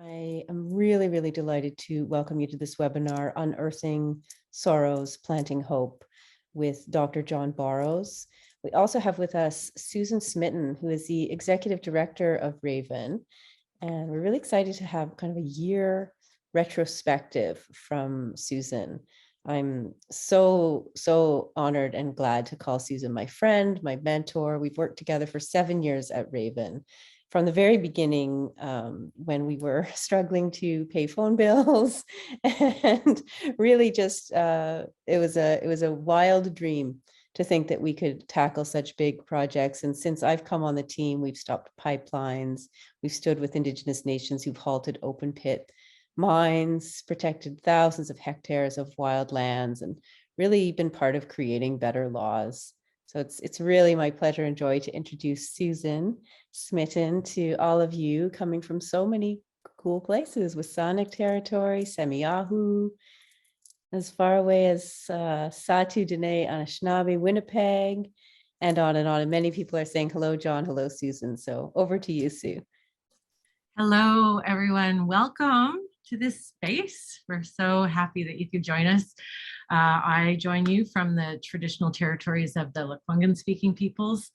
I am really, really delighted to welcome you to this webinar, Unearthing Sorrows, Planting Hope, with Dr. John Borrows. We also have with us Susan Smitten, who is the Executive Director of Raven. And we're really excited to have kind of a year retrospective from Susan. I'm so honored and glad to call Susan my friend, my mentor. We've worked together for 7 years at Raven. From the very beginning, when we were struggling to pay phone bills, and really just it was a wild dream to think that we could tackle such big projects. And since I've come on the team, we've stopped pipelines, we've stood with Indigenous nations who've halted open pit mines, protected thousands of hectares of wild lands, and really been part of creating better laws. So it's really my pleasure and joy to introduce Susan Smitten to all of you, coming from so many cool places: Wasanic territory, Semiahoo, as far away as Satu, Dene, Anishinaabe, Winnipeg, and on and on. And many people are saying, hello, John, hello, Susan. So over to you, Sue. Hello, everyone. Welcome to this space. We're so happy that you could join us. I join you from the traditional territories of the Lekwungen speaking peoples.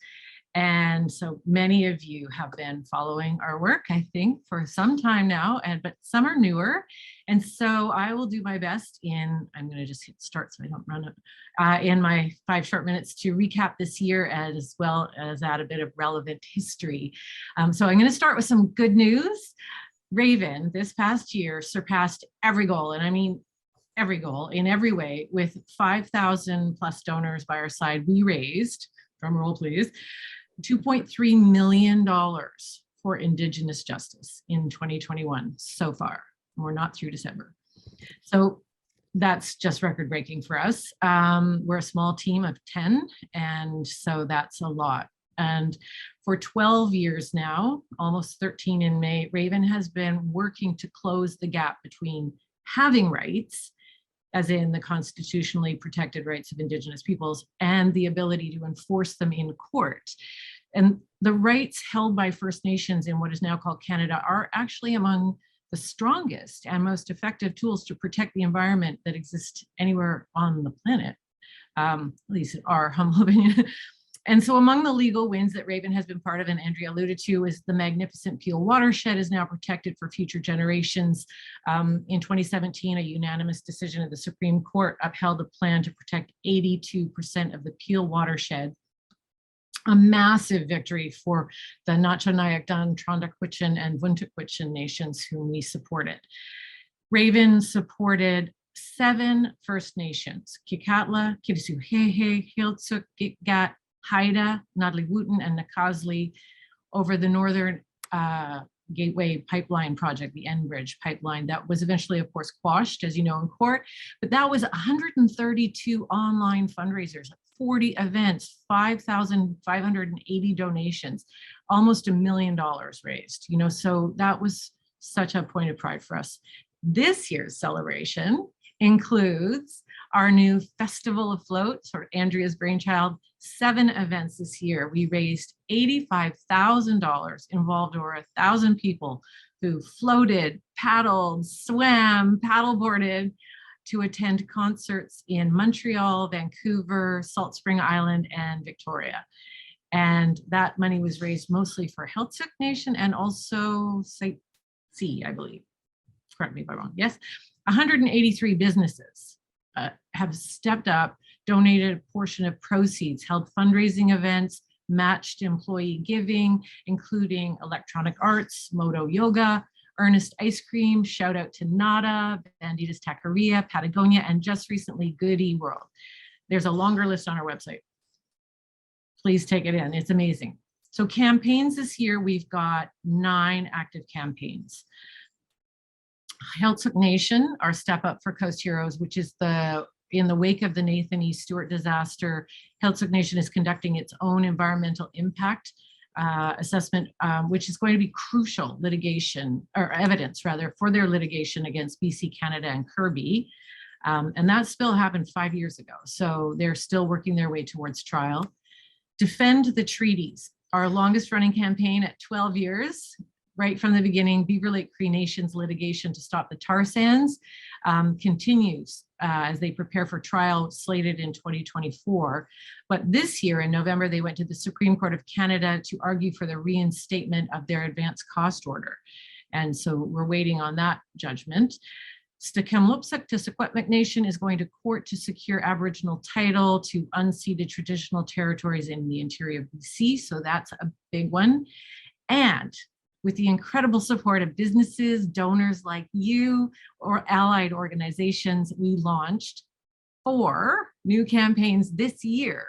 And so many of you have been following our work, I think, for some time now, but some are newer. And so I will do my best I'm going to just hit start so I don't run it, in my 5 short minutes to recap this year, as well as add a bit of relevant history. So I'm going to start with some good news. Raven this past year surpassed every goal, and I mean every goal in every way, with 5,000 plus donors by our side. We raised, drum roll please, $2.3 million for Indigenous justice in 2021 so far. We're not through December. So that's just record breaking for us. We're a small team of 10, and so that's a lot. And for 12 years now, almost 13 in May, Raven has been working to close the gap between having rights, as in the constitutionally protected rights of Indigenous peoples, and the ability to enforce them in court. And the rights held by First Nations in what is now called Canada are actually among the strongest and most effective tools to protect the environment that exists anywhere on the planet, at least in our humble opinion. And so among the legal wins that Raven has been part of, and Andrea alluded to, is the magnificent Peel watershed is now protected for future generations. In 2017, a unanimous decision of the Supreme Court upheld a plan to protect 82% of the Peel watershed, a massive victory for the Nacho-Nayakdan, Trondakwitchin, and Wuntakwitchin nations whom we supported. Raven supported 7 First Nations: Kikatla, Kitasoo-Hehe, Heiltsuk, Gitgat, Haida, Nodli-Wooten, and Nakazli, over the Northern Gateway Pipeline project, the Enbridge pipeline, that was eventually, of course, quashed, as you know, in court. But that was 132 online fundraisers, 40 events, 5,580 donations, almost $1 million raised. So that was such a point of pride for us. This year's celebration includes our new Festival Afloat, sort of Andrea's brainchild, 7 events this year. We raised $85,000, involved over 1,000 people who floated, paddled, swam, paddleboarded to attend concerts in Montreal, Vancouver, Salt Spring Island, and Victoria. And that money was raised mostly for Heiltsuk Nation and also Site C, I believe. Correct me if I'm wrong. Yes, 183 businesses have stepped up, donated a portion of proceeds, held fundraising events, matched employee giving, including Electronic Arts, Moto Yoga, Ernest Ice Cream, shout out to Nada, Banditas Taqueria, Patagonia, and just recently Goody World. There's a longer list on our website. Please take it in, it's amazing. So campaigns this year, we've got 9 active campaigns. Heiltsuk Nation, our Step Up for Coast Heroes, which is in the wake of the Nathan E. Stewart disaster, Heiltsuk Nation is conducting its own environmental impact assessment, which is going to be crucial evidence for their litigation against BC Canada and Kirby. And that spill happened 5 years ago. So they're still working their way towards trial. Defend the Treaties, our longest running campaign at 12 years. right from the beginning, Beaver Lake Cree Nation's litigation to stop the tar sands continues as they prepare for trial slated in 2024. But this year in November, they went to the Supreme Court of Canada to argue for the reinstatement of their advanced cost order. And so we're waiting on that judgment. Stakemlupsuk to Secwepemc Nation is going to court to secure Aboriginal title to unceded traditional territories in the interior of BC. So that's a big one. And with the incredible support of businesses, donors like you, or allied organizations, we launched 4 new campaigns this year,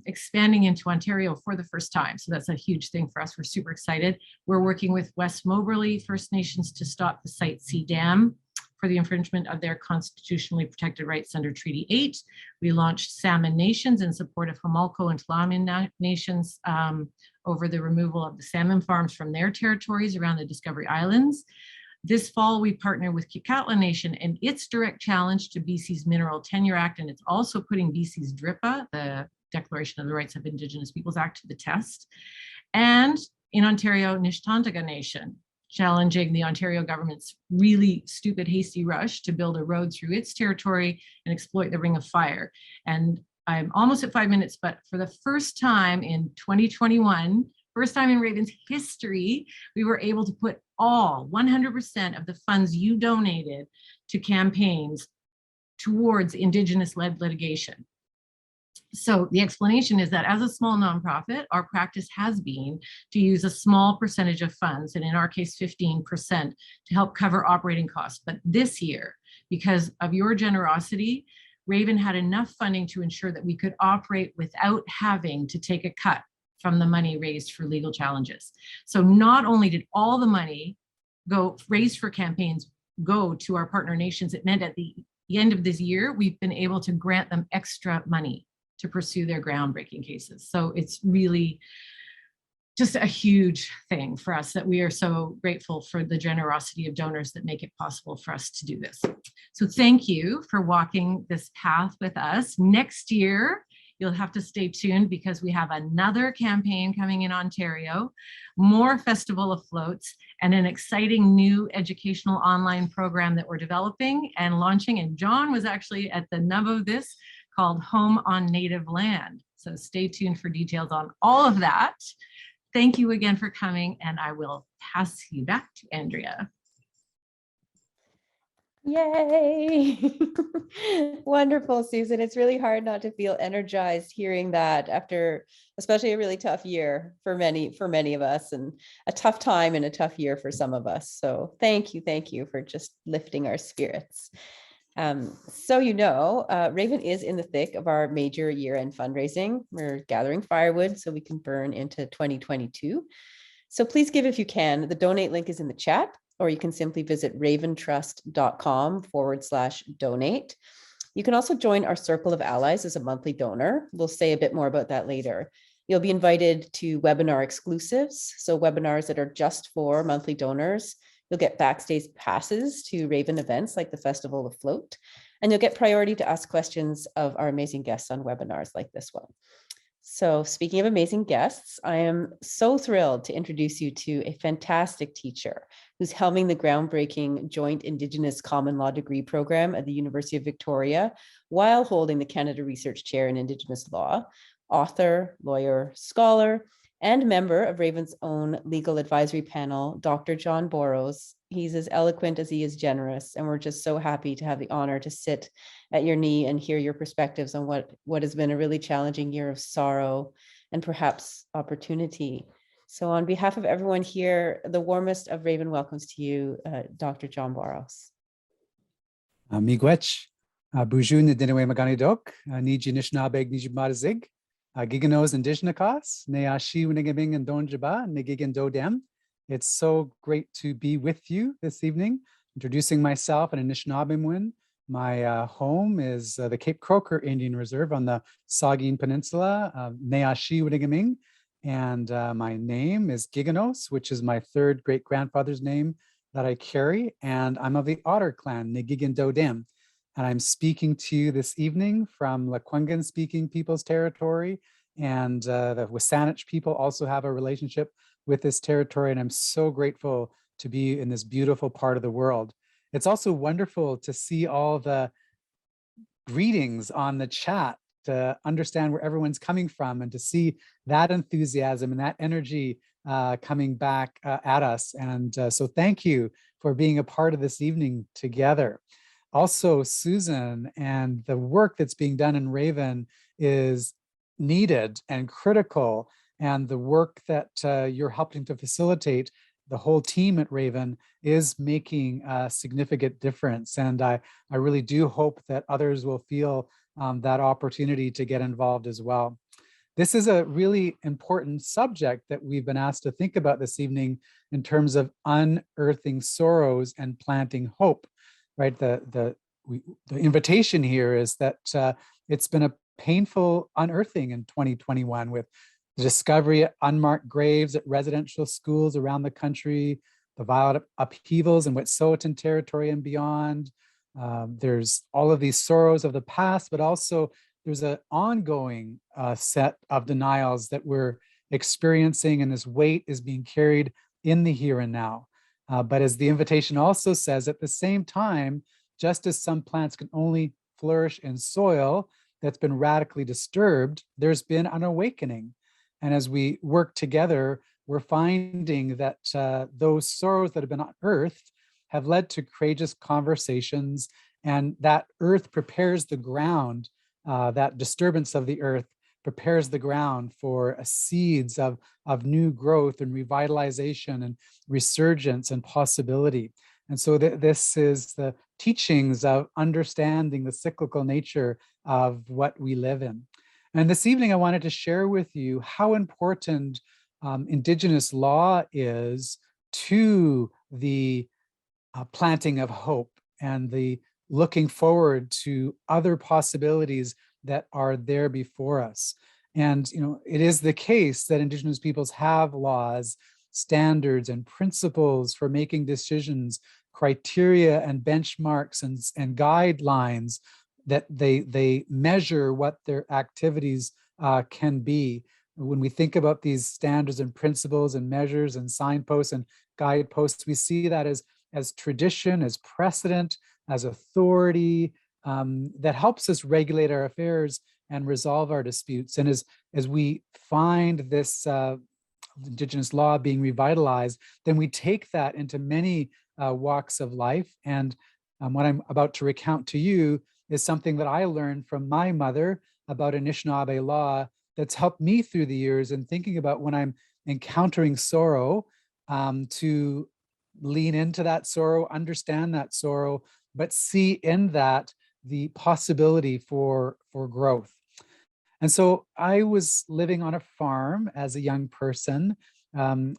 expanding into Ontario for the first time. So that's a huge thing for us. We're super excited. We're working with West Moberly First Nations to stop the Site C Dam for the infringement of their constitutionally protected rights under Treaty 8. We launched Salmon Nations in support of Homalco and Tla'amin Nations over the removal of the salmon farms from their territories around the Discovery Islands. This fall, we partner with Kikatla Nation and its direct challenge to BC's Mineral Tenure Act, and it's also putting BC's DRIPA, the Declaration of the Rights of Indigenous Peoples Act, to the test. And in Ontario, Nishnawthaga Nation, challenging the Ontario government's really stupid, hasty rush to build a road through its territory and exploit the Ring of Fire. And I'm almost at 5 minutes, but for the first time in 2021, first time in Raven's history, we were able to put all 100% of the funds you donated to campaigns towards Indigenous-led litigation. So the explanation is that as a small nonprofit, our practice has been to use a small percentage of funds, and in our case, 15%, to help cover operating costs. But this year, because of your generosity, Raven had enough funding to ensure that we could operate without having to take a cut from the money raised for legal challenges. So not only did all the money raised for campaigns go to our partner nations, it meant at the end of this year, we've been able to grant them extra money to pursue their groundbreaking cases. So it's really just a huge thing for us that we are so grateful for the generosity of donors that make it possible for us to do this. So thank you for walking this path with us. Next year, you'll have to stay tuned because we have another campaign coming in Ontario, more festival of floats, and an exciting new educational online program that we're developing and launching. And John was actually at the nub of this, called Home on Native Land. So stay tuned for details on all of that. Thank you again for coming, and I will pass you back to Andrea. Yay! Wonderful, Susan. It's really hard not to feel energized hearing that after especially a really tough year for many of us, and a tough time and a tough year for some of us. So thank you for just lifting our spirits. So Raven is in the thick of our major year-end fundraising. We're gathering firewood so we can burn into 2022. So please give if you can. The donate link is in the chat, or you can simply visit raventrust.com/donate. You can also join our Circle of Allies as a monthly donor. We'll say a bit more about that later. You'll be invited to webinar exclusives, so webinars that are just for monthly donors. You'll get backstage passes to Raven events like the Festival of Float, and you'll get priority to ask questions of our amazing guests on webinars like this one. So speaking of amazing guests, I am so thrilled to introduce you to a fantastic teacher who's helming the groundbreaking Joint Indigenous Common Law degree program at the University of Victoria while holding the Canada Research Chair in Indigenous Law, author, lawyer, scholar, and member of Raven's own legal advisory panel, Dr. John Borrows. He's as eloquent as he is generous, and we're just so happy to have the honor to sit at your knee and hear your perspectives on what has been a really challenging year of sorrow and perhaps opportunity. So on behalf of everyone here, the warmest of Raven welcomes to you, Dr. John Borrows. Miigwech, Buju Nidinwe Maganidok, Niji Anishinaabe Nijibadazig, Giganos Indigenous, Neashi Winigabing and Donjaba, Nigigan Dodem. It's so great to be with you this evening. Introducing myself, an Anishinaabe. My home is the Cape Croker Indian Reserve on the Saugeen Peninsula, Neashi Winigabing. And my name is Giganos, which is my third great-grandfather's name that I carry. And I'm of the Otter clan, Nigigan Dodem. And I'm speaking to you this evening from Lekwungen-speaking People's Territory And the Wasanich people also have a relationship with this territory. And I'm so grateful to be in this beautiful part of the world. It's also wonderful to see all the greetings on the chat, to understand where everyone's coming from and to see that enthusiasm and that energy coming back at us. And so thank you for being a part of this evening together. Also, Susan, and the work that's being done in Raven is needed and critical. And the work that you're helping to facilitate, the whole team at Raven, is making a significant difference. And I really do hope that others will feel that opportunity to get involved as well. This is a really important subject that we've been asked to think about this evening in terms of unearthing sorrows and planting hope, right? The invitation here is that it's been a painful unearthing in 2021 with the discovery of unmarked graves at residential schools around the country, the violent upheavals in Wet'suwet'en territory and beyond. There's all of these sorrows of the past, but also there's an ongoing set of denials that we're experiencing, and this weight is being carried in the here and now. But as the invitation also says, at the same time, just as some plants can only flourish in soil that's been radically disturbed, there's been an awakening. And as we work together, we're finding that those sorrows that have been unearthed have led to courageous conversations, and that earth prepares the ground, that disturbance of the earth prepares the ground for seeds of new growth and revitalization and resurgence and possibility. And so this is the teachings of understanding the cyclical nature of what we live in. And this evening, I wanted to share with you how important Indigenous law is to the planting of hope and the looking forward to other possibilities that are there before us. And it is the case that Indigenous peoples have laws, standards, and principles for making decisions, criteria and benchmarks and guidelines that they measure what their activities can be. When we think about these standards and principles and measures and signposts and guideposts, we see that as tradition, as precedent, as authority that helps us regulate our affairs and resolve our disputes. And as we find this Indigenous law being revitalized, then we take that into many walks of life. And what I'm about to recount to you is something that I learned from my mother about Anishinaabe law that's helped me through the years in thinking about when I'm encountering sorrow, to lean into that sorrow, understand that sorrow, but see in that the possibility for growth. And so I was living on a farm as a young person.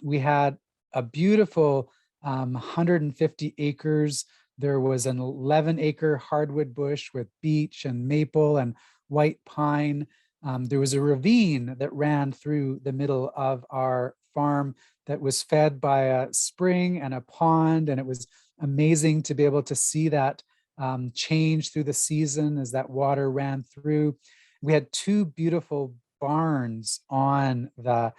We had a beautiful 150 acres. There was an 11-acre hardwood bush with beech and maple and white pine. There was a ravine that ran through the middle of our farm that was fed by a spring and a pond, and it was amazing to be able to see that change through the season as that water ran through. We had two beautiful barns on the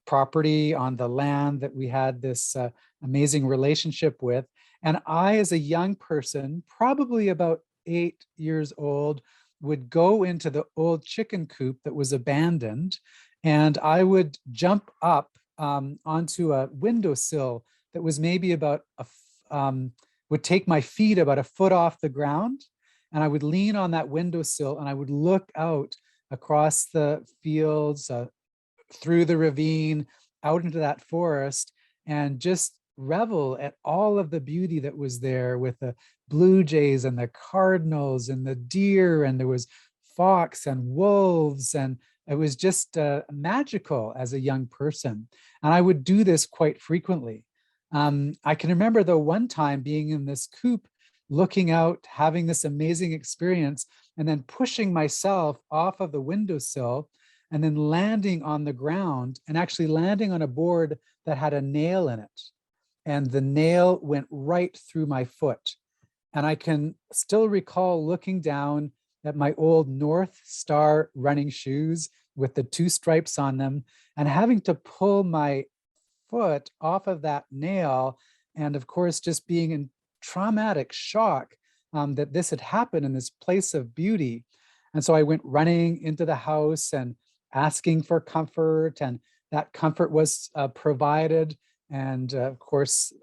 property, on the land that we had this amazing relationship with. And I, as a young person, probably about 8 years old, would go into the old chicken coop that was abandoned, and I would jump up onto a windowsill that was maybe about would take my feet about a foot off the ground, and I would lean on that windowsill and I would look out across the fields, through the ravine, out into that forest, and just revel at all of the beauty that was there with the blue jays and the cardinals and the deer, and there was fox and wolves, and it was just magical as a young person. And I would do this quite frequently. I can remember though one time being in this coop, looking out, having this amazing experience, and then pushing myself off of the windowsill and then landing on the ground and actually landing on a board that had a nail in it. And the nail went right through my foot. And I can still recall looking down at my old North Star running shoes with the two stripes on them, and having to pull my foot off of that nail, and of course just being in traumatic shock that this had happened in this place of beauty. And so I went running into the house and asking for comfort, and that comfort was provided. And of course,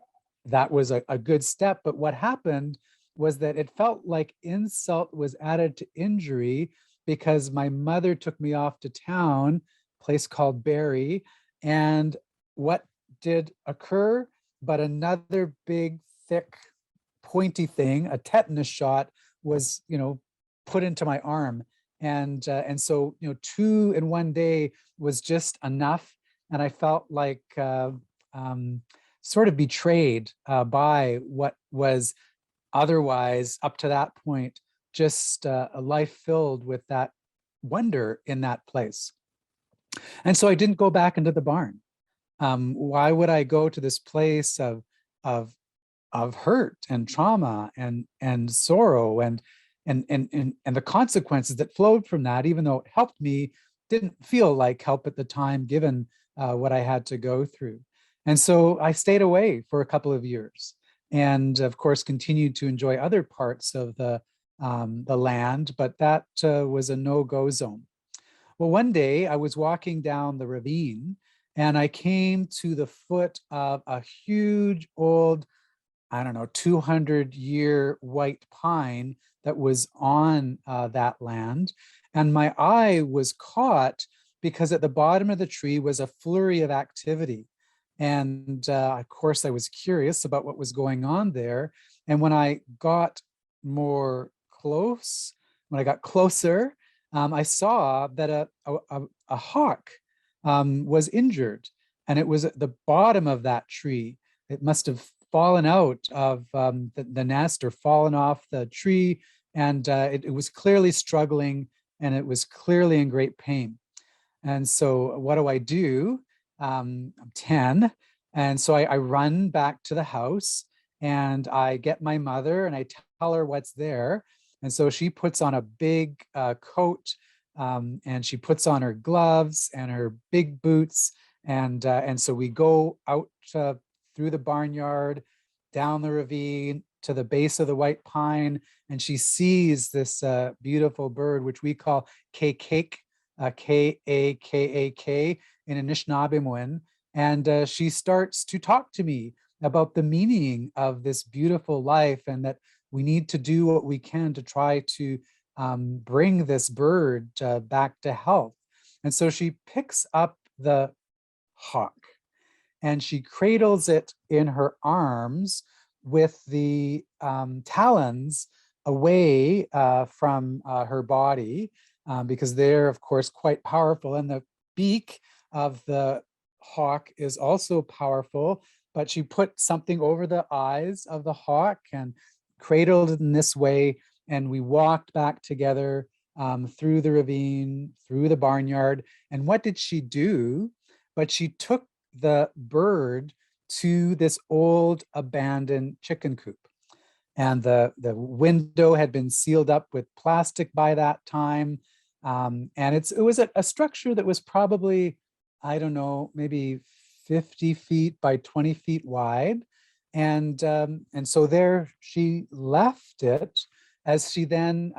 that was a good step. But what happened was that it felt like insult was added to injury, because my mother took me off to town, a place called Barrie. And what did occur but another big, thick, pointy thing, a tetanus shot, was, put into my arm. And so, 2 in one day was just enough. And I felt like sort of betrayed by what was otherwise, up to that point, just a life filled with that wonder in that place. And so I didn't go back into the barn. Why would I go to this place of hurt and trauma and sorrow and the consequences that flowed from that, even though it helped me, didn't feel like help at the time, given what I had to go through. And so I stayed away for a couple of years, and of course continued to enjoy other parts of the land, but that was a no-go zone. Well, one day I was walking down the ravine, and I came to the foot of a huge old, 200-year white pine that was on that land. And my eye was caught because at the bottom of the tree was a flurry of activity. And of course, I was curious about what was going on there. And when I got closer, I saw that a hawk was injured, and it was at the bottom of that tree. It must have fallen out of the nest, or fallen off the tree, and it was clearly struggling, and it was clearly in great pain. And so what do? I'm 10, and so I run back to the house, and I get my mother, and I tell her what's there. And so she puts on a big coat, and she puts on her gloves and her big boots, and so we go out through the barnyard, down the ravine to the base of the white pine, and she sees this beautiful bird, which we call Kekak, K-A-K-A-K in Anishinaabe, and she starts to talk to me about the meaning of this beautiful life, and that we need to do what we can to try to bring this bird back to health. And so she picks up the hawk, and she cradles it in her arms with the talons away from her body, because they're, of course, quite powerful. And the beak of the hawk is also powerful, but she put something over the eyes of the hawk and cradled it in this way. And we walked back together through the ravine, through the barnyard. And what did she do? But she took the bird to this old abandoned chicken coop. And the window had been sealed up with plastic by that time. And it was a structure that was probably, maybe 50 feet by 20 feet wide. And so there she left it, as she then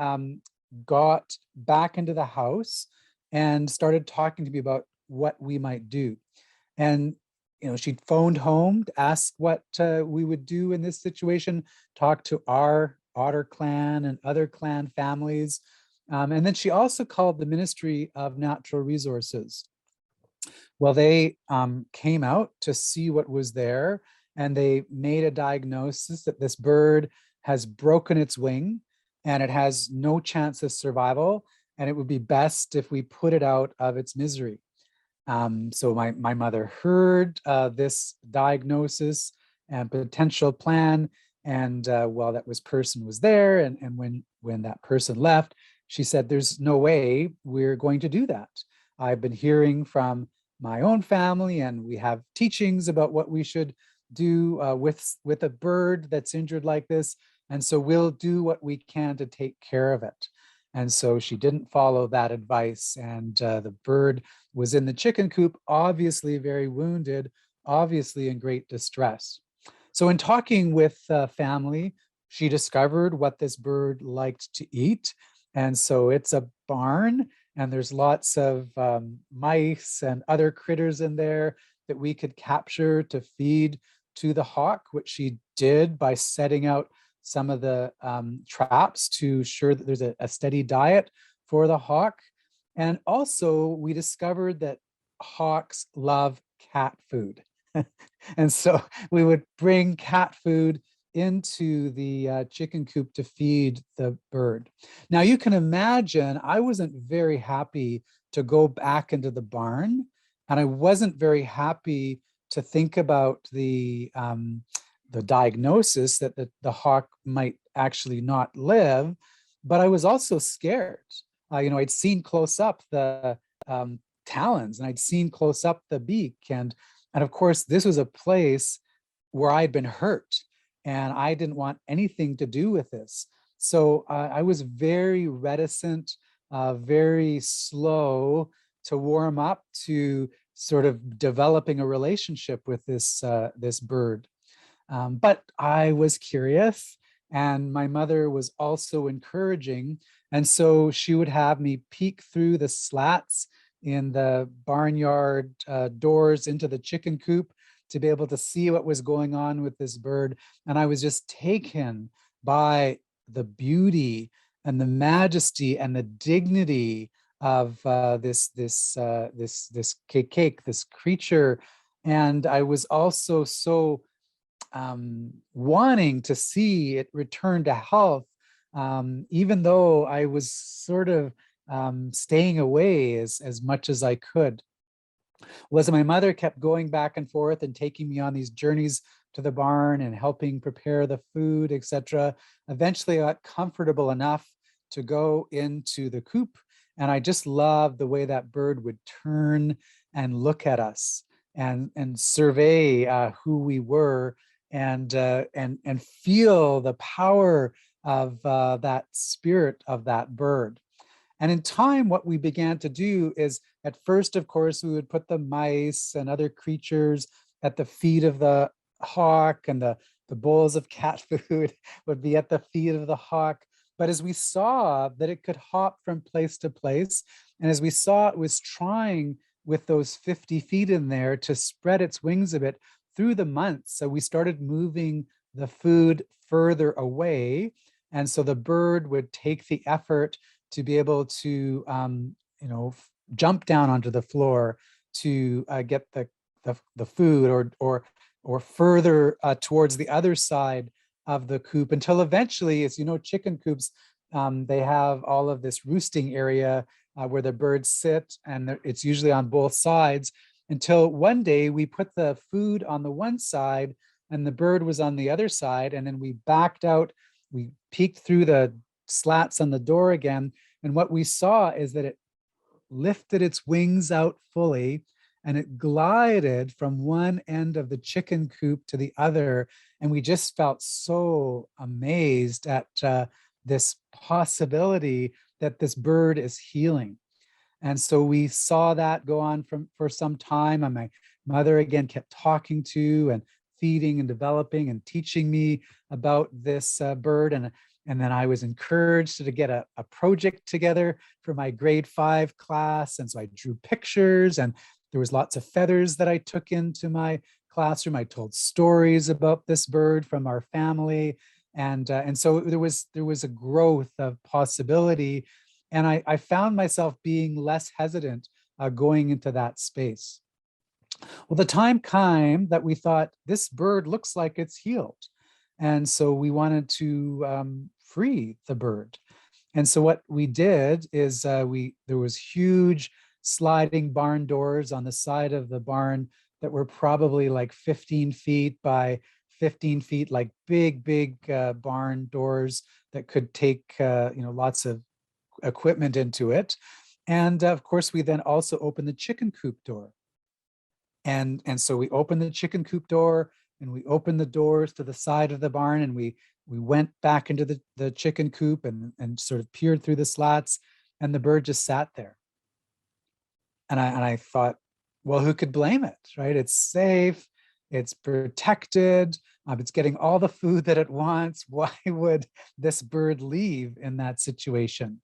got back into the house and started talking to me about what we might do. And she'd phoned home to ask what we would do in this situation, talk to our Otter clan and other clan families. And then she also called the Ministry of Natural Resources. Well, they came out to see what was there, and they made a diagnosis that this bird has broken its wing and it has no chance of survival, and it would be best if we put it out of its misery. So my mother heard this diagnosis and potential plan, and while that person was there, and when that person left, she said, "There's no way we're going to do that. I've been hearing from my own family, and we have teachings about what we should do with a bird that's injured like this, and so we'll do what we can to take care of it." And so she didn't follow that advice. And the bird was in the chicken coop, obviously very wounded, obviously in great distress. So in talking with family, she discovered what this bird liked to eat. And so it's a barn, and there's lots of mice and other critters in there that we could capture to feed to the hawk, which she did by setting out some of the traps to ensure that there's a steady diet for the hawk. And also we discovered that hawks love cat food. And so we would bring cat food into the chicken coop to feed the bird. Now you can imagine I wasn't very happy to go back into the barn, and I wasn't very happy to think about the diagnosis that the hawk might actually not live, but I was also scared. I'd seen close up the talons, and I'd seen close up the beak, and of course this was a place where I'd been hurt, and I didn't want anything to do with this. So I was very reticent, very slow to warm up to sort of developing a relationship with this bird. But I was curious, and my mother was also encouraging. And so she would have me peek through the slats in the barnyard doors into the chicken coop to be able to see what was going on with this bird. And I was just taken by the beauty and the majesty and the dignity of this cake, this creature. And I was also so wanting to see it return to health, even though I was sort of staying away as much as I could. Was my mother kept going back and forth and taking me on these journeys to the barn and helping prepare the food, etc. Eventually I got comfortable enough to go into the coop, and I just loved the way that bird would turn and look at us and survey who we were, and feel the power of that spirit of that bird. And in time, what we began to do is, at first, of course, we would put the mice and other creatures at the feet of the hawk, and the bowls of cat food would be at the feet of the hawk. But as we saw that it could hop from place to place, and as we saw it was trying with those 50 feet in there to spread its wings a bit through the months, so we started moving the food further away. And so the bird would take the effort to be able to, jump down onto the floor to get the food, or further towards the other side of the coop, until eventually, as you know, chicken coops, they have all of this roosting area where the birds sit, and it's usually on both sides, until one day we put the food on the one side and the bird was on the other side, and then we backed out, we peeked through the slats on the door again, and what we saw is that it lifted its wings out fully, and it glided from one end of the chicken coop to the other. And we just felt so amazed at this possibility that this bird is healing. And so we saw that go on for some time, and my mother again kept talking to and feeding and developing and teaching me about this bird. And then I was encouraged to get a project together for my grade 5 class. And so I drew pictures, and there was lots of feathers that I took into my classroom. I told stories about this bird from our family. And so there was a growth of possibility. And I found myself being less hesitant going into that space. Well, the time came that we thought, this bird looks like it's healed. And so we wanted to free the bird. And so what we did is there was huge sliding barn doors on the side of the barn that were probably like 15 feet by 15 feet, like big barn doors that could take lots of equipment into it. And of course, we then also opened the chicken coop door. And so we opened the chicken coop door, and we opened the doors to the side of the barn, and we We went back into the chicken coop and sort of peered through the slats, and the bird just sat there. And I thought, well, who could blame it, right? It's safe, it's protected, it's getting all the food that it wants. Why would this bird leave in that situation?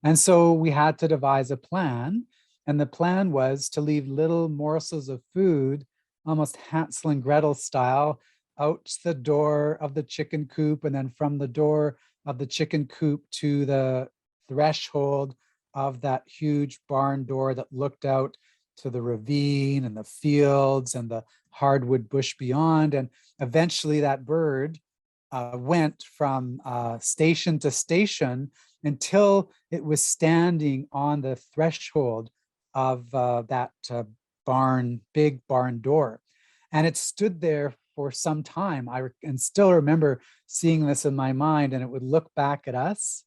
And so we had to devise a plan. And the plan was to leave little morsels of food, almost Hansel and Gretel style, out the door of the chicken coop, and then from the door of the chicken coop to the threshold of that huge barn door that looked out to the ravine and the fields and the hardwood bush beyond. And eventually that bird went from station to station until it was standing on the threshold of that big barn door. And it stood there for some time. I can still remember seeing this in my mind, and it would look back at us,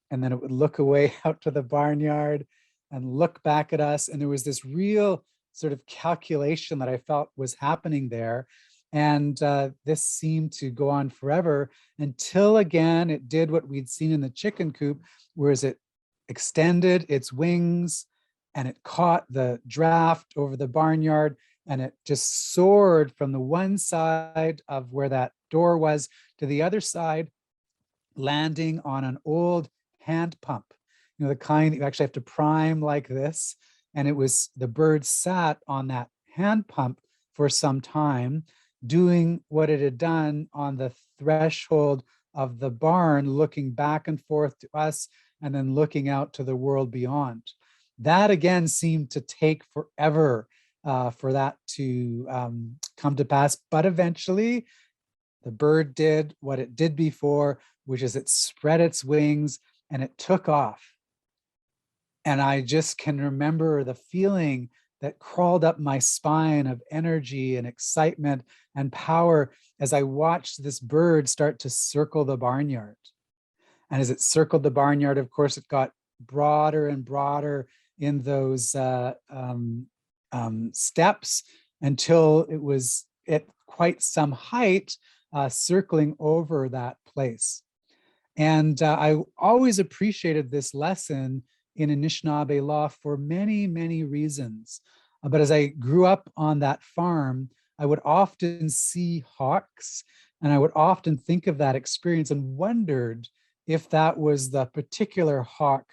and then it would look away out to the barnyard and look back at us. And there was this real sort of calculation that I felt was happening there. And this seemed to go on forever until again, it did what we'd seen in the chicken coop, whereas it extended its wings and it caught the draft over the barnyard, and it just soared from the one side of where that door was to the other side, landing on an old hand pump, the kind that you actually have to prime like this. And the bird sat on that hand pump for some time, doing what it had done on the threshold of the barn, looking back and forth to us and then looking out to the world beyond. That again seemed to take forever for that to come to pass. But eventually the bird did what it did before, which is it spread its wings and it took off. And I just can remember the feeling that crawled up my spine of energy and excitement and power as I watched this bird start to circle the barnyard. And as it circled the barnyard, of course, it got broader and broader in those steps until it was at quite some height, circling over that place. And I always appreciated this lesson in Anishinaabe law for many, many reasons. But as I grew up on that farm, I would often see hawks, and I would often think of that experience and wondered if that was the particular hawk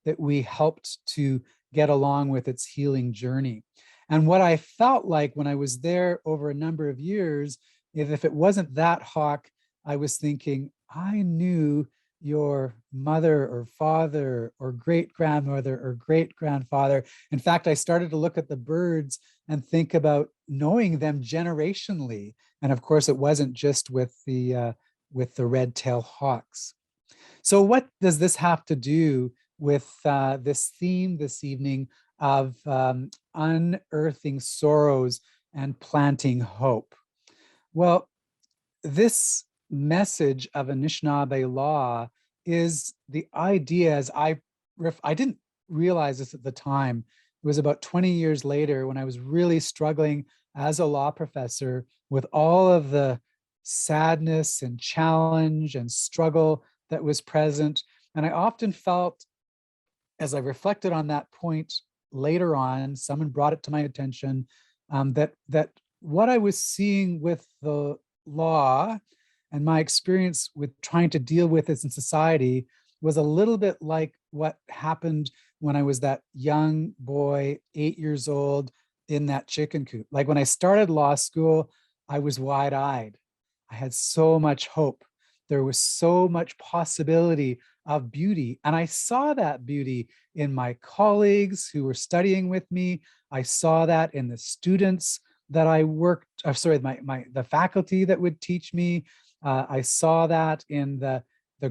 that we helped to get along with its healing journey. And what I felt like when I was there over a number of years, if it wasn't that hawk, I was thinking, I knew your mother or father or great-grandmother or great-grandfather. In fact, I started to look at the birds and think about knowing them generationally. And of course, it wasn't just with the red-tailed hawks. So what does this have to do with this theme this evening of unearthing sorrows and planting hope? Well, this message of Anishinaabe law is the idea, as I didn't realize this at the time. It was about 20 years later when I was really struggling as a law professor with all of the sadness and challenge and struggle that was present. And I often felt, as I reflected on that point later on, someone brought it to my attention, that what I was seeing with the law and my experience with trying to deal with this in society was a little bit like what happened when I was that young boy, 8 years old, in that chicken coop. Like when I started law school, I was wide-eyed. I had so much hope. There was so much possibility of beauty. And I saw that beauty in my colleagues who were studying with me. I saw that in the students that I worked, the faculty that would teach me. I saw that in the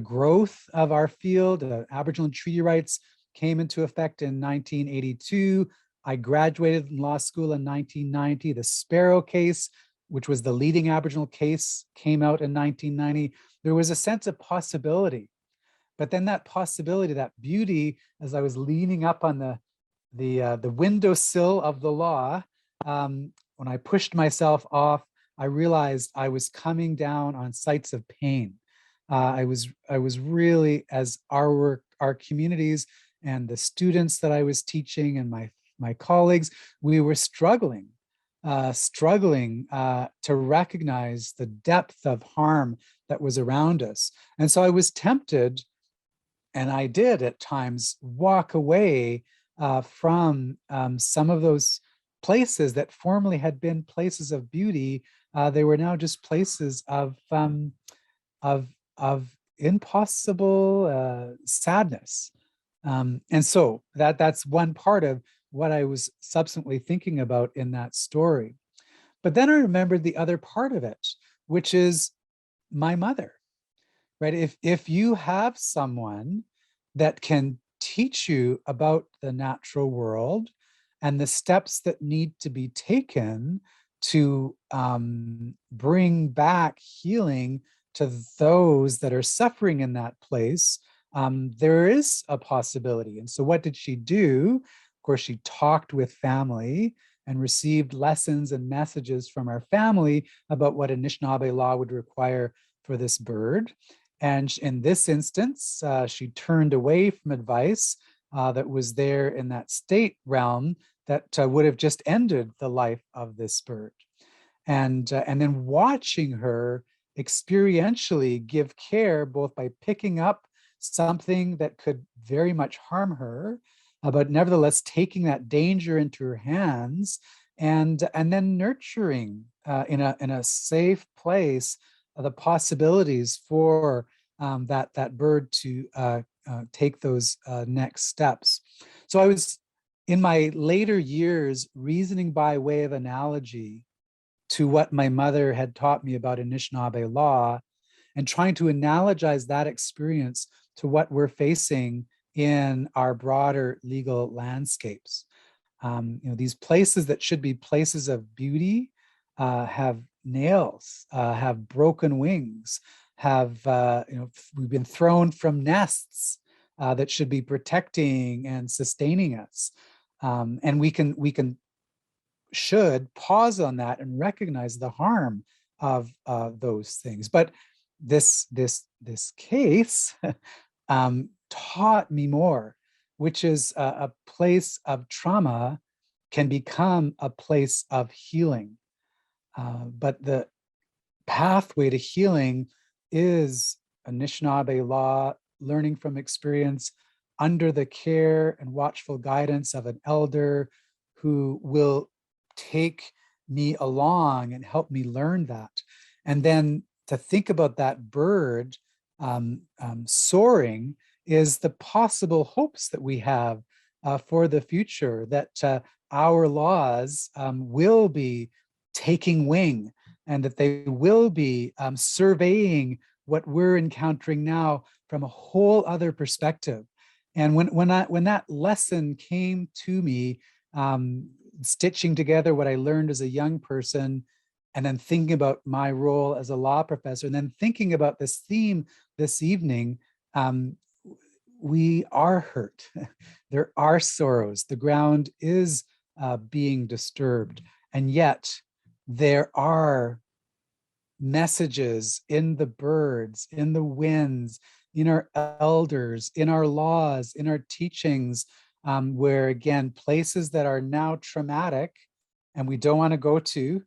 growth of our field. Aboriginal and treaty rights came into effect in 1982. I graduated in law school in 1990. The Sparrow case, which was the leading Aboriginal case, came out in 1990. There was a sense of possibility. But then that possibility, that beauty, as I was leaning up on the windowsill of the law, when I pushed myself off, I realized I was coming down on sites of pain. I was really, as our communities and the students that I was teaching and my colleagues, we were struggling to recognize the depth of harm that was around us. And so I was tempted, and I did at times, walk away from some of those places that formerly had been places of beauty. They were now just places of impossible sadness. And so that's one part of what I was subsequently thinking about in that story. But then I remembered the other part of it, which is my mother, right? If you have someone that can teach you about the natural world and the steps that need to be taken to bring back healing to those that are suffering in that place, there is a possibility. And so what did she do? Of course, she talked with family and received lessons and messages from our family about what Anishinaabe law would require for this bird. And in this instance, she turned away from advice that was there in that state realm that would have just ended the life of this bird. And then watching her experientially give care, both by picking up something that could very much harm her, but nevertheless taking that danger into her hands, and then nurturing in a safe place the possibilities for that bird to take those next steps. So I was, in my later years, reasoning by way of analogy to what my mother had taught me about Anishinaabe law, and trying to analogize that experience to what we're facing in our broader legal landscapes. These places that should be places of beauty have nails, have broken wings, have we've been thrown from nests that should be protecting and sustaining us, and we should pause on that and recognize the harm of those things. But this case taught me more, which is a place of trauma can become a place of healing. But the pathway to healing is Anishinaabe law, learning from experience under the care and watchful guidance of an elder who will take me along and help me learn that. And then to think about that bird soaring is the possible hopes that we have for the future, that our laws will be taking wing, and that they will be surveying what we're encountering now from a whole other perspective. And when that lesson came to me, stitching together what I learned as a young person, and then thinking about my role as a law professor, and then thinking about this theme this evening, we are hurt. There are sorrows. The ground is being disturbed. And yet there are messages in the birds, in the winds, in our elders, in our laws, in our teachings, where again, places that are now traumatic and we don't want to go to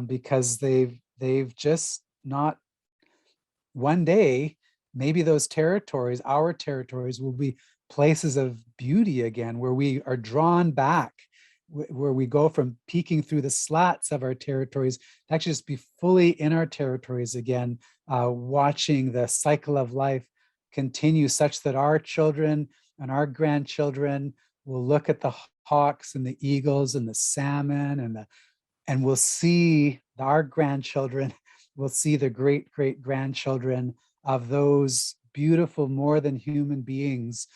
because they've just not, one day, maybe those territories, our territories, will be places of beauty again, where we are drawn back, where we go from peeking through the slats of our territories to actually just be fully in our territories again, watching the cycle of life continue, such that our children and our grandchildren will look at the hawks and the eagles and the salmon, and we'll see our grandchildren, we'll see the great-great-grandchildren of those beautiful, more than human beings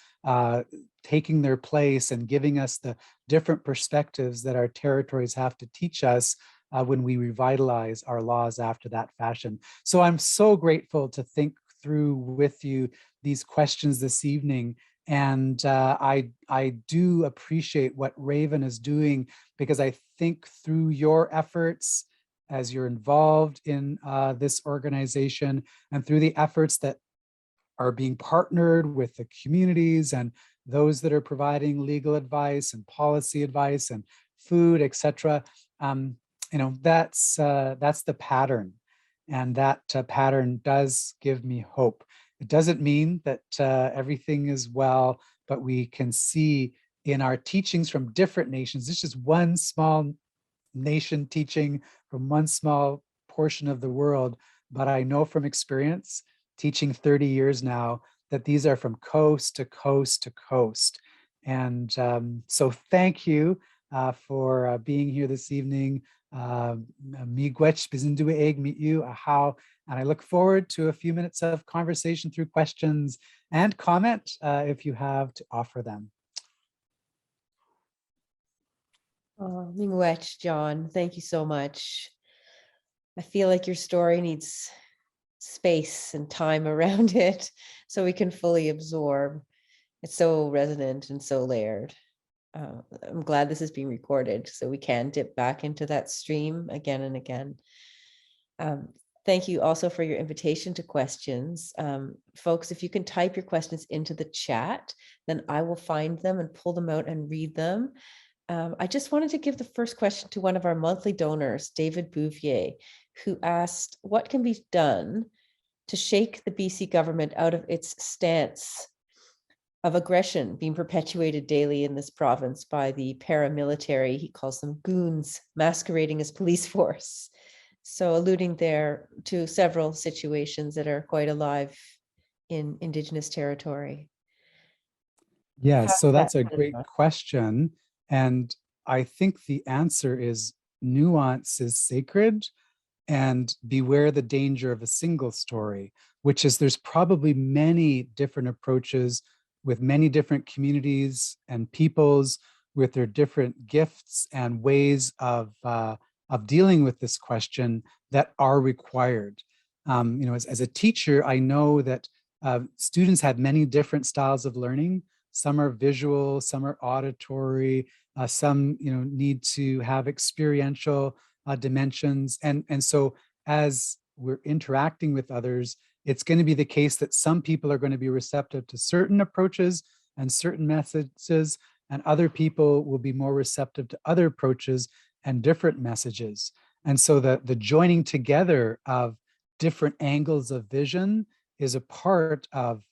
taking their place and giving us the different perspectives that our territories have to teach us when we revitalize our laws after that fashion. So I'm so grateful to think through with you these questions this evening. And I do appreciate what Raven is doing, because I think through your efforts as you're involved in this organization and through the efforts that are being partnered with the communities and those that are providing legal advice and policy advice and food, etc. That's the pattern, and that pattern does give me hope. It doesn't mean that everything is well, but we can see in our teachings from different nations. This is one small nation teaching from one small portion of the world, but I know from experience, teaching 30 years now, that these are from coast to coast to coast. And so thank you for being here this evening. Miigwech bizindueeg meet you, how, and I look forward to a few minutes of conversation through questions and comment if you have to offer them. Oh, Miigwech, John, thank you so much. I feel like your story needs space and time around it so we can fully absorb. It's so resonant and so layered. I'm glad this is being recorded so we can dip back into that stream again and again. Thank you also for your invitation to questions. Folks, if you can type your questions into the chat, then I will find them and pull them out and read them. I just wanted to give the first question to one of our monthly donors, David Bouvier, who asked, what can be done to shake the BC government out of its stance of aggression being perpetuated daily in this province by the paramilitary, he calls them goons, masquerading as police force. So alluding there to several situations that are quite alive in Indigenous territory. Yes, so that's a great question. And I think the answer is nuance is sacred, and beware the danger of a single story, which is there's probably many different approaches with many different communities and peoples with their different gifts and ways of dealing with this question that are required. As a teacher, I know that students have many different styles of learning. Some are visual, some are auditory, some need to have experiential dimensions. And so as we're interacting with others, it's going to be the case that some people are going to be receptive to certain approaches and certain messages, and other people will be more receptive to other approaches and different messages. And so the joining together of different angles of vision is a part of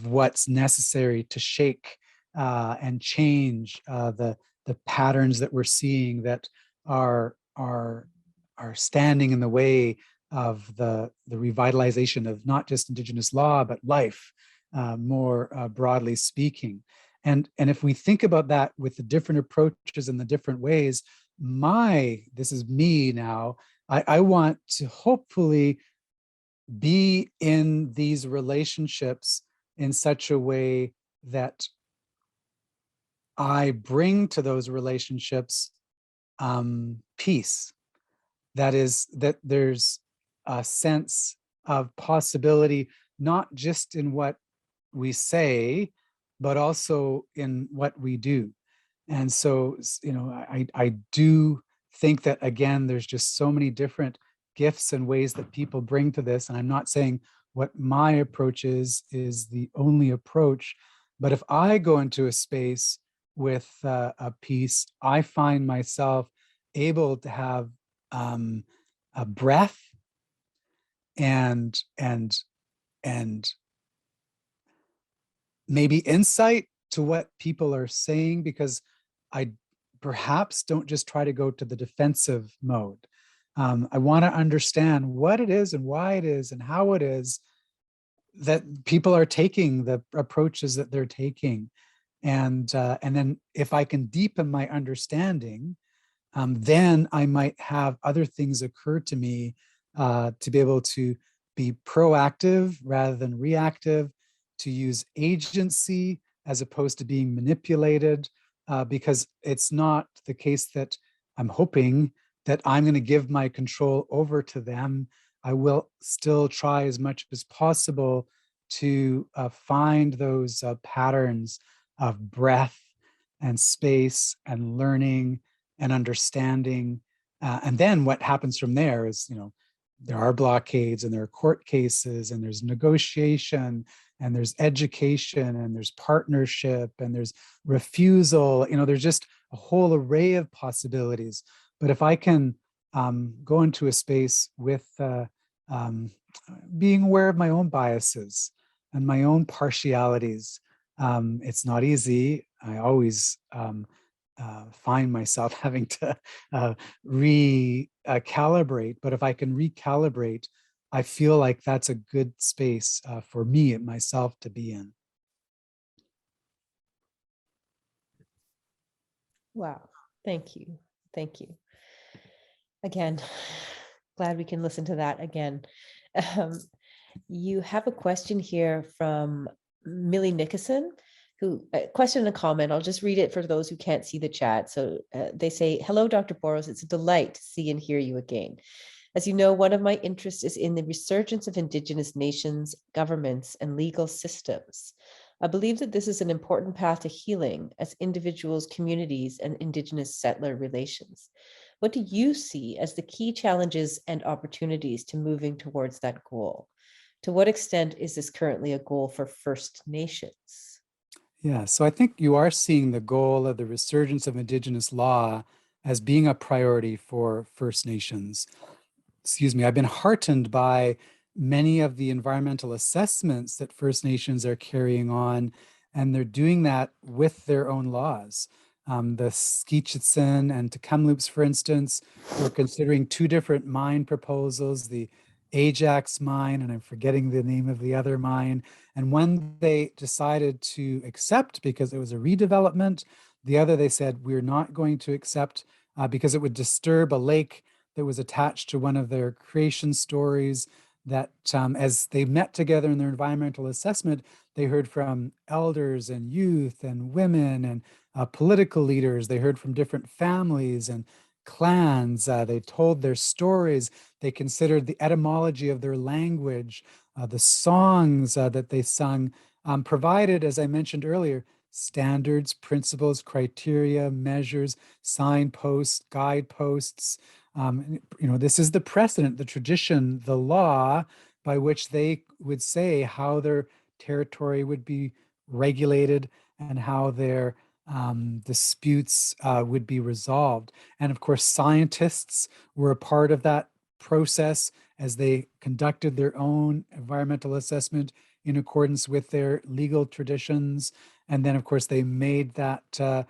what's necessary to shake and change the patterns that we're seeing that are standing in the way of the revitalization of not just Indigenous law, but life, more broadly speaking. And if we think about that with the different approaches and the different ways, this is me now, I want to hopefully be in these relationships in such a way that I bring to those relationships peace. That is, that there's a sense of possibility, not just in what we say, but also in what we do. And so, I do think that, again, there's just so many different gifts and ways that people bring to this. And I'm not saying what my approach is the only approach, but if I go into a space with a piece, I find myself able to have a breath and maybe insight to what people are saying, because I perhaps don't just try to go to the defensive mode. I want to understand what it is and why it is and how it is that people are taking the approaches that they're taking. And then if I can deepen my understanding, then I might have other things occur to me to be able to be proactive rather than reactive, to use agency as opposed to being manipulated, because it's not the case that I'm hoping that I'm going to give my control over to them. I will still try as much as possible to find those patterns of breath and space and learning and understanding And then what happens from there is, there are blockades and there are court cases and there's negotiation and there's education and there's partnership and there's refusal. There's just a whole array of possibilities. But if I can go into a space with being aware of my own biases and my own partialities, it's not easy. I always find myself having to recalibrate. But if I can recalibrate, I feel like that's a good space for me and myself to be in. Wow. Thank you. Thank you. Again, glad we can listen to that again. You have a question here from Millie Nickerson, who question and a comment. I'll just read it for those who can't see the chat. So they say, hello, Dr. Boros. It's a delight to see and hear you again. As you know, one of my interests is in the resurgence of Indigenous nations, governments, and legal systems. I believe that this is an important path to healing as individuals, communities, and Indigenous settler relations. What do you see as the key challenges and opportunities to moving towards that goal? To what extent is this currently a goal for First Nations? Yeah, so I think you are seeing the goal of the resurgence of Indigenous law as being a priority for First Nations. Excuse me, I've been heartened by many of the environmental assessments that First Nations are carrying on, and they're doing that with their own laws. The Skichitsin and Tecumloops, for instance, were considering two different mine proposals, the Ajax mine, and I'm forgetting the name of the other mine. And one they decided to accept because it was a redevelopment. The other they said, we're not going to accept because it would disturb a lake that was attached to one of their creation stories. That as they met together in their environmental assessment, they heard from elders and youth and women and political leaders. They heard from different families and clans. They told their stories. They considered the etymology of their language, the songs that they sung, provided, as I mentioned earlier, standards, principles, criteria, measures, signposts, guideposts. This is the precedent, the tradition, the law by which they would say how their territory would be regulated and how their disputes would be resolved. And of course, scientists were a part of that process as they conducted their own environmental assessment in accordance with their legal traditions. And then, of course, they made that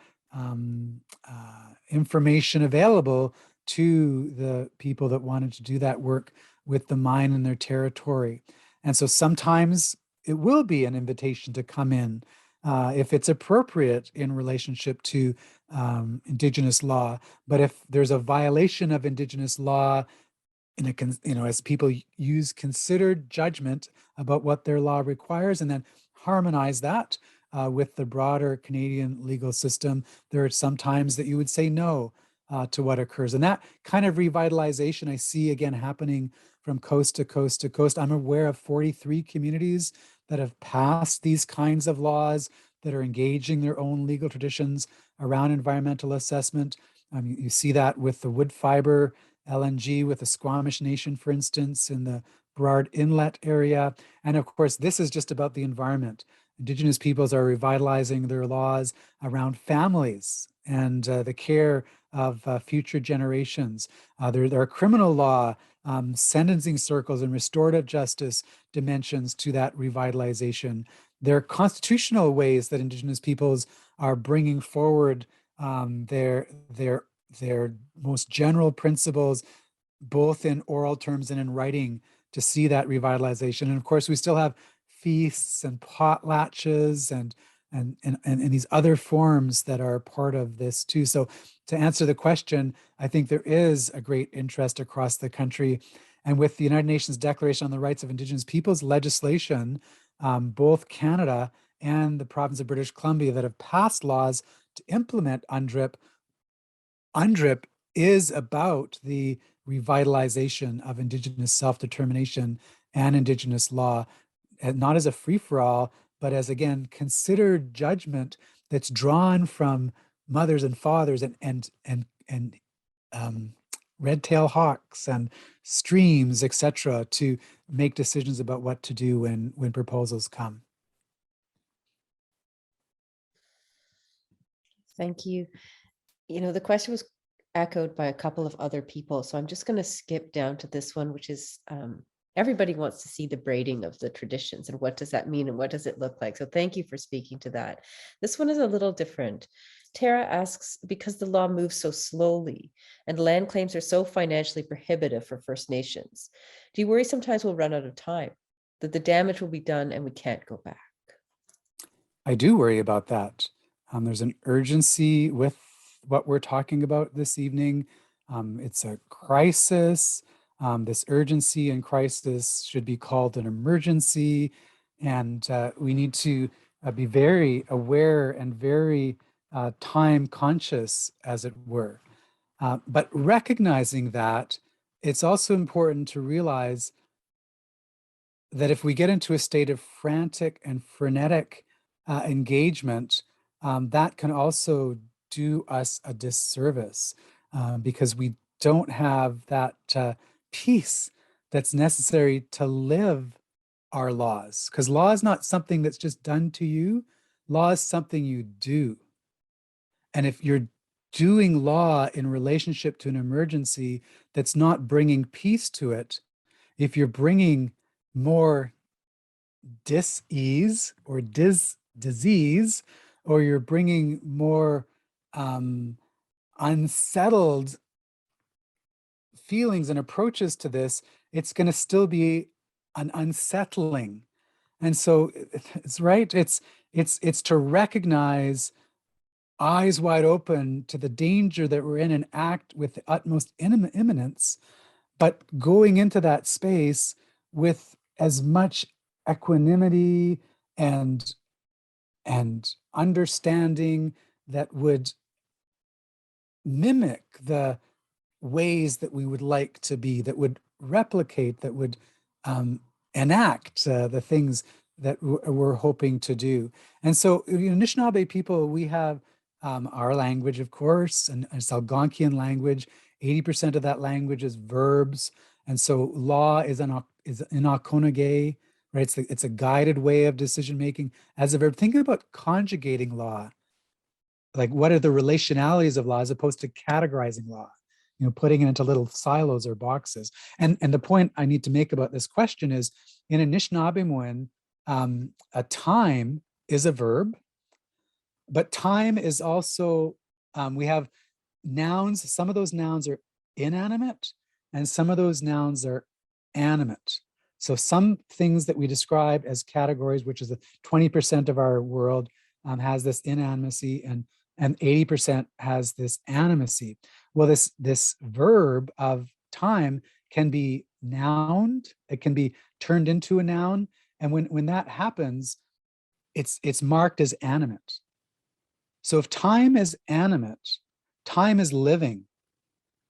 information available to the people that wanted to do that work with the mine in their territory. And so sometimes it will be an invitation to come in if it's appropriate in relationship to Indigenous law. But if there's a violation of Indigenous law, as people use considered judgment about what their law requires and then harmonize that with the broader Canadian legal system, there are some times that you would say no to what occurs. And that kind of revitalization I see again happening from coast to coast to coast. I'm aware of 43 communities that have passed these kinds of laws that are engaging their own legal traditions around environmental assessment. You see that with the wood fiber LNG with the Squamish Nation, for instance, in the Burrard Inlet area. And of course, this is just about the environment. Indigenous peoples are revitalizing their laws around families and the care of future generations. There are criminal law, sentencing circles, and restorative justice dimensions to that revitalization. There are constitutional ways that Indigenous peoples are bringing forward their most general principles, both in oral terms and in writing, to see that revitalization. And of course, we still have feasts and potlatches and these other forms that are part of this too. So to answer the question, I think there is a great interest across the country. And with the United Nations Declaration on the Rights of Indigenous Peoples legislation, both Canada and the province of British Columbia that have passed laws to implement UNDRIP. UNDRIP is about the revitalization of Indigenous self-determination and Indigenous law, not as a free-for-all, but as, again, considered judgment that's drawn from mothers and fathers and red-tailed hawks and streams, etc., to make decisions about what to do when proposals come. Thank you. You know, the question was echoed by a couple of other people, so I'm just going to skip down to this one, which is everybody wants to see the braiding of the traditions and what does that mean and what does it look like? So thank you for speaking to that. This one is a little different. Tara asks, because the law moves so slowly and land claims are so financially prohibitive for First Nations, do you worry sometimes we'll run out of time, that the damage will be done and we can't go back? I do worry about that. There's an urgency with what we're talking about this evening. It's a crisis. This urgency and crisis should be called an emergency. And we need to be very aware and very time conscious, as it were. But recognizing that, it's also important to realize that if we get into a state of frantic and frenetic engagement, that can also do us a disservice because we don't have that peace that's necessary to live our laws. Because law is not something that's just done to you. Law is something you do. And if you're doing law in relationship to an emergency that's not bringing peace to it, if you're bringing more dis-ease or disease, or you're bringing more unsettled feelings and approaches to this, it's going to still be an unsettling. And so it's right. It's to recognize, eyes wide open to the danger that we're in and act with the utmost imminence, but going into that space with as much equanimity and understanding that would mimic the ways that we would like to be, that would replicate, that would enact the things that we're hoping to do. And so, Anishinaabe people, we have our language, of course, and it's Algonquian language. 80% of that language is verbs. And so law is in Akonage, right? It's a guided way of decision-making as a verb. Thinking about conjugating law, like what are the relationalities of law as opposed to categorizing law, putting it into little silos or boxes. And the point I need to make about this question is, in Anishinaabe, a time is a verb, but time is also, we have nouns. Some of those nouns are inanimate and some of those nouns are animate. So some things that we describe as categories, which is the 20% of our world, has this inanimacy, and 80% has this animacy. Well, this verb of time can be nouned, it can be turned into a noun. And when that happens, it's marked as animate. So if time is animate, time is living,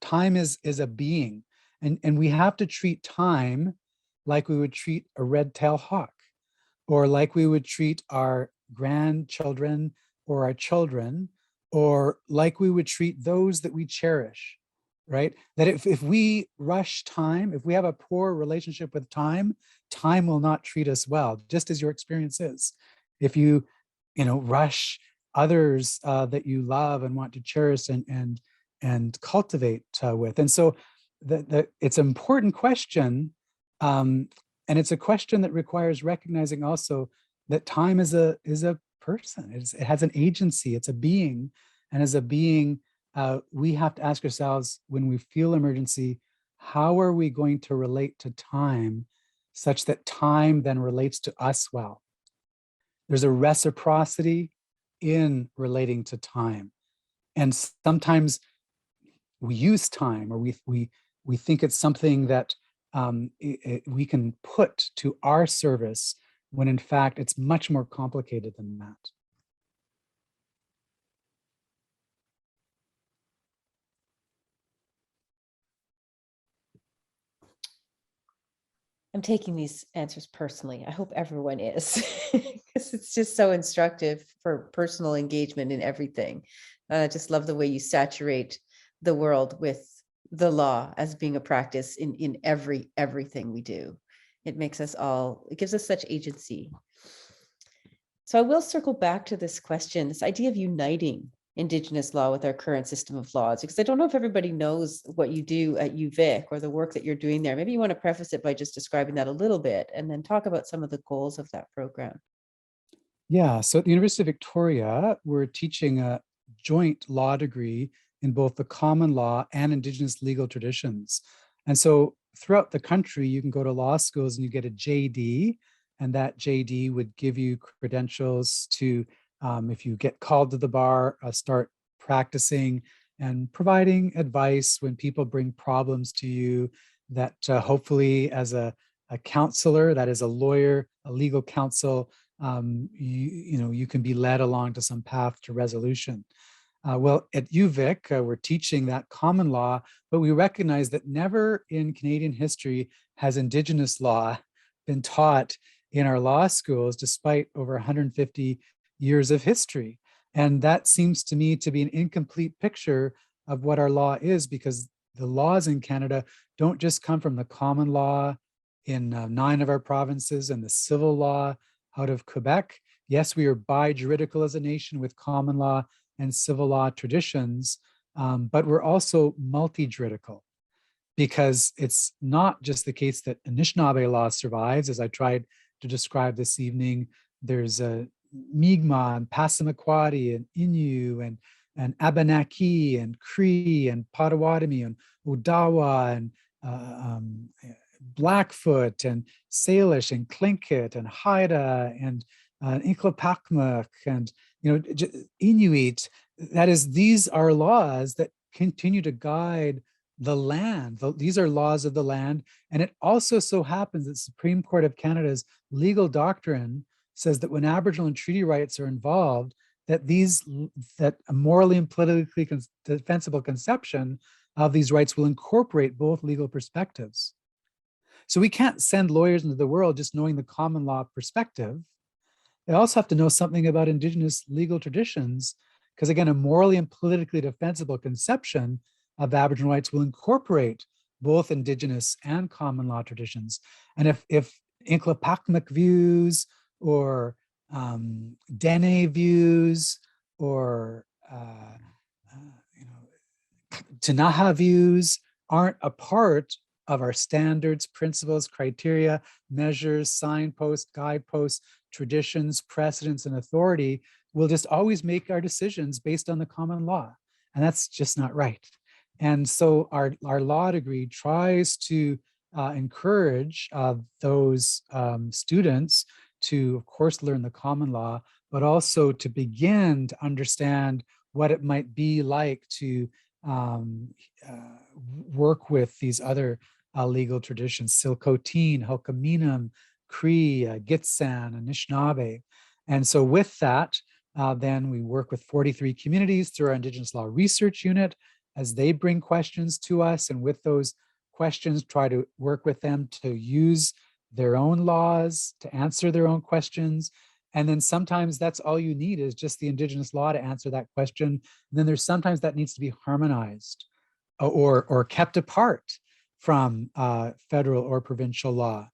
time is a being. And we have to treat time like we would treat a red-tailed hawk, or like we would treat our grandchildren or our children, or like we would treat those that we cherish, right? That if we rush time, if we have a poor relationship with time, time will not treat us well, just as your experience is. If you rush others that you love and want to cherish and cultivate with. And so it's an important question, and it's a question that requires recognizing also that time is a person. It has an agency. It's a being, and as a being, we have to ask ourselves, when we feel emergency, how are we going to relate to time such that time then relates to us well? There's a reciprocity in relating to time, and sometimes we use time, or we think it's something that we can put to our service, when in fact it's much more complicated than that. I'm taking these answers personally. I hope everyone is, because it's just so instructive for personal engagement in everything. I just love the way you saturate the world with the law as being a practice in everything we do. It makes us all, it gives us such agency. So I will circle back to this question, this idea of uniting Indigenous law with our current system of laws, because I don't know if everybody knows what you do at UVic or the work that you're doing there. Maybe you want to preface it by just describing that a little bit and then talk about some of the goals of that program. Yeah, so at the University of Victoria, we're teaching a joint law degree in both the common law and Indigenous legal traditions. And so throughout the country, you can go to law schools and you get a JD, and that JD would give you credentials to, if you get called to the bar, start practicing and providing advice when people bring problems to you that hopefully as a counselor, that is a lawyer, a legal counsel, you can be led along to some path to resolution. Well, at UVic, we're teaching that common law, but we recognize that never in Canadian history has Indigenous law been taught in our law schools, despite over 150 years of history. And that seems to me to be an incomplete picture of what our law is, because the laws in Canada don't just come from the common law in 9 of our provinces and the civil law out of Quebec. Yes, we are bi-juridical as a nation with common law and civil law traditions, but we're also multi-juridical, because it's not just the case that Anishinaabe law survives, as I tried to describe this evening. There's a Mi'kmaq and Passamaquoddy and Innu and Abenaki and Cree and Potawatomi and Odawa and Blackfoot and Salish and Tlingit and Haida and Inclapakmuk and Inuit. That is, these are laws that continue to guide the land. These are laws of the land. And it also so happens that the Supreme Court of Canada's legal doctrine says that when Aboriginal and treaty rights are involved, that a morally and politically defensible conception of these rights will incorporate both legal perspectives. So we can't send lawyers into the world just knowing the common law perspective. They also have to know something about Indigenous legal traditions, because again, a morally and politically defensible conception of Aboriginal rights will incorporate both Indigenous and common law traditions. And if Inclapakmuk views or Dene views or Tanaha views aren't a part of our standards, principles, criteria, measures, signposts, guideposts, traditions, precedents, and authority, we'll just always make our decisions based on the common law. And that's just not right. And so our law degree tries to encourage those students to, of course, learn the common law, but also to begin to understand what it might be like to work with these other legal traditions: Silcotin, Hokaminam, Cree, Gitsan, Anishinaabe. And so with that, then we work with 43 communities through our Indigenous Law Research Unit as they bring questions to us, and with those questions, try to work with them to use their own laws to answer their own questions. And then sometimes that's all you need is just the Indigenous law to answer that question. And then there's sometimes that needs to be harmonized or kept apart from federal or provincial law.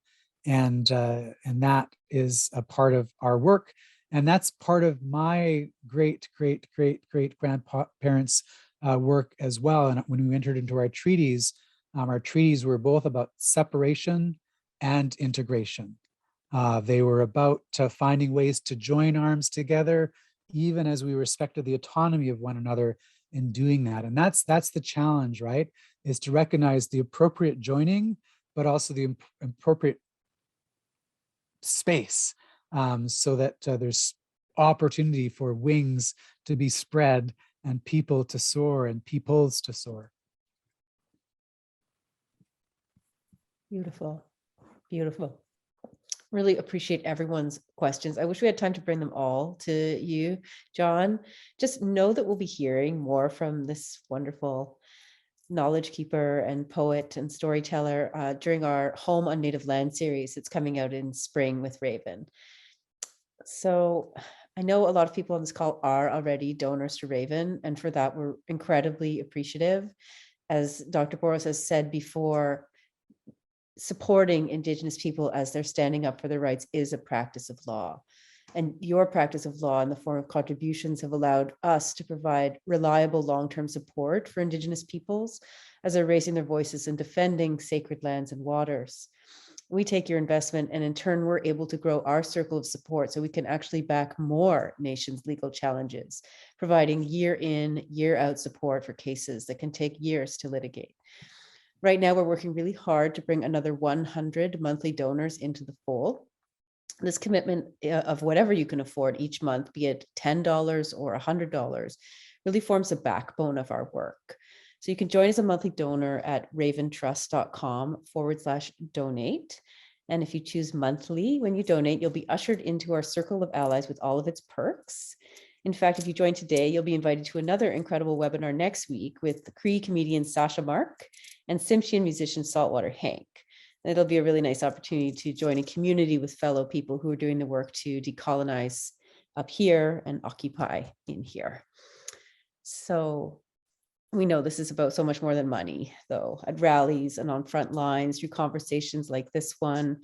And that is a part of our work. And that's part of my great grandparents' work as well. And when we entered into our treaties were both about separation and integration. They were about finding ways to join arms together, even as we respected the autonomy of one another in doing that. And that's the challenge, right? Is to recognize the appropriate joining, but also the appropriate space, so that there's opportunity for wings to be spread and people to soar and peoples to soar. Beautiful, beautiful. Really appreciate everyone's questions. I wish we had time to bring them all to you, John. Just know that we'll be hearing more from this wonderful knowledge keeper and poet and storyteller during our Home on Native Land series. It's coming out in spring with Raven. So I know a lot of people on this call are already donors to Raven, and for that, we're incredibly appreciative. as Dr. Boros has said before, supporting Indigenous people as they're standing up for their rights is a practice of law. And your practice of law in the form of contributions have allowed us to provide reliable long-term support for Indigenous peoples as they're raising their voices and defending sacred lands and waters. We take your investment, and in turn, we're able to grow our circle of support so we can actually back more nations' legal challenges, providing year in, year out support for cases that can take years to litigate. Right now, we're working really hard to bring another 100 monthly donors into the fold. This commitment of whatever you can afford each month, be it $10 or $100, really forms the backbone of our work. So you can join as a monthly donor at raventrust.com/donate. And if you choose monthly, when you donate, you'll be ushered into our circle of allies with all of its perks. In fact, if you join today, you'll be invited to another incredible webinar next week with the Cree comedian Sasha Mark and Tsimshian musician Saltwater Hank. And it'll be a really nice opportunity to join a community with fellow people who are doing the work to decolonize up here and occupy in here. So we know this is about so much more than money, though, at rallies and on front lines, through conversations like this one,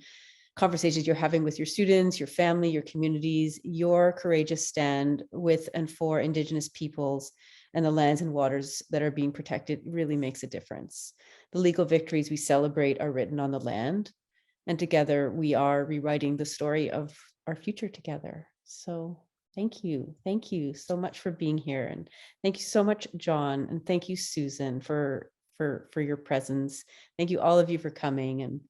conversations you're having with your students, your family, your communities, your courageous stand with and for Indigenous peoples and the lands and waters that are being protected really makes a difference. The legal victories we celebrate are written on the land, and together we are rewriting the story of our future together. So thank you so much for being here, and thank you so much, John, and thank you, Susan, for your presence. Thank you, all of you, for coming, and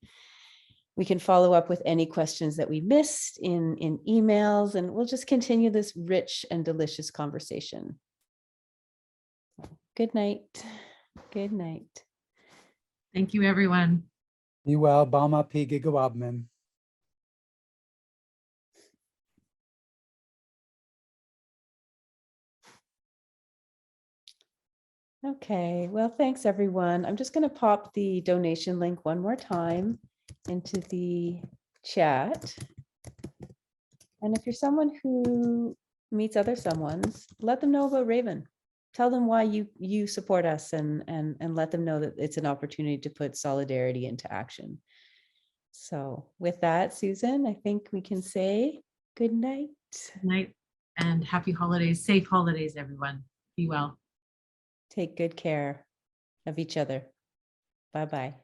we can follow up with any questions that we missed in emails, and we'll just continue this rich and delicious conversation. Good night. Good night. Thank you, everyone. Be well, Bama P. Gigawabman. Okay, well, thanks, everyone. I'm just going to pop the donation link one more time into the chat. And if you're someone who meets other someones, let them know about Raven. Tell them why you support us, and let them know that it's an opportunity to put solidarity into action. So with that, Susan, I think we can say good night. Good night and happy holidays. Safe holidays, everyone. Be well. Take good care of each other. Bye-bye.